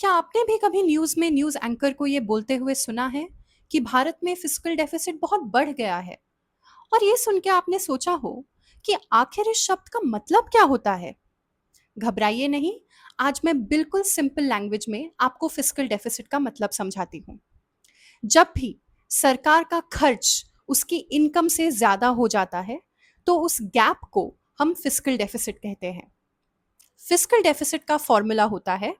क्या आपने भी कभी न्यूज़ में न्यूज़ एंकर को ये बोलते हुए सुना है कि भारत में फिस्कल डेफिसिट बहुत बढ़ गया है? और ये सुन के आपने सोचा हो कि आखिर इस शब्द का मतलब क्या होता है? घबराइए नहीं, आज मैं बिल्कुल सिंपल लैंग्वेज में आपको फिस्कल डेफिसिट का मतलब समझाती हूँ। जब भी सरकार का खर्च उसकी इनकम से ज़्यादा हो जाता है, तो उस गैप को हम फिस्कल डेफिसिट कहते हैं। फिस्कल डेफिसिट का फॉर्मूला होता है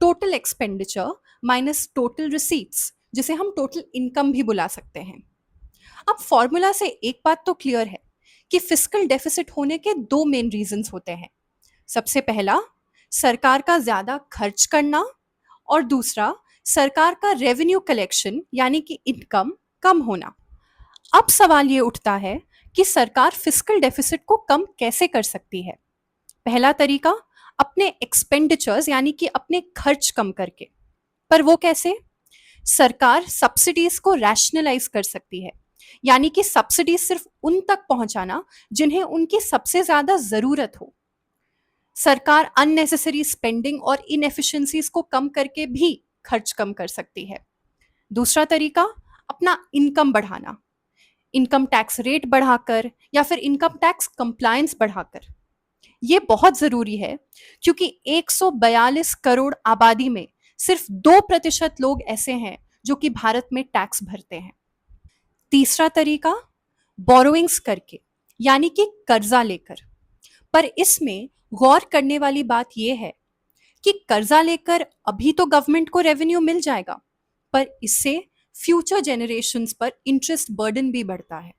total expenditure minus total receipts, जिसे हम टोटल इनकम भी बुला सकते हैं। अब फॉर्मूला से एक बात तो क्लियर है कि फिस्कल डेफिसिट होने के दो मेन रीजंस होते हैं। सबसे पहला, सरकार का ज्यादा खर्च करना, और दूसरा, सरकार का रेवेन्यू कलेक्शन यानी कि इनकम कम होना। अब सवाल ये उठता है कि सरकार फिस्कल डेफिसिट को कम कैसे कर सकती है। पहला तरीका, अपने एक्सपेंडिचर्स यानी कि अपने खर्च कम करके। पर वो कैसे? सरकार सब्सिडीज को रैशनलाइज कर सकती है, यानी कि सब्सिडीज सिर्फ उन तक पहुंचाना जिन्हें उनकी सबसे ज्यादा जरूरत हो। सरकार अननेसेसरी स्पेंडिंग और इनएफिशिएंसीज को कम करके भी खर्च कम कर सकती है। दूसरा तरीका, अपना इनकम बढ़ाना, इनकम टैक्स रेट बढ़ाकर या फिर इनकम टैक्स कंप्लायंस बढ़ाकर। ये बहुत जरूरी है क्योंकि 142 करोड़ आबादी में सिर्फ 2% लोग ऐसे हैं जो कि भारत में टैक्स भरते हैं। तीसरा तरीका, बोरोइंग्स करके, यानी कि कर्जा लेकर। पर इसमें गौर करने वाली बात यह है कि कर्जा लेकर अभी तो गवर्नमेंट को रेवेन्यू मिल जाएगा, पर इससे फ्यूचर जनरेशन्स पर इंटरेस्ट बर्डन भी बढ़ता है।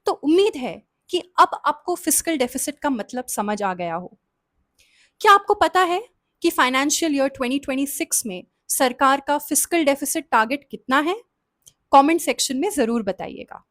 तो उम्मीद है कि अब आपको फिस्कल डेफिसिट का मतलब समझ आ गया हो। क्या आपको पता है कि फाइनेंशियल ईयर 2026 में सरकार का फिस्कल डेफिसिट टारगेट कितना है? कमेंट सेक्शन में जरूर बताइएगा।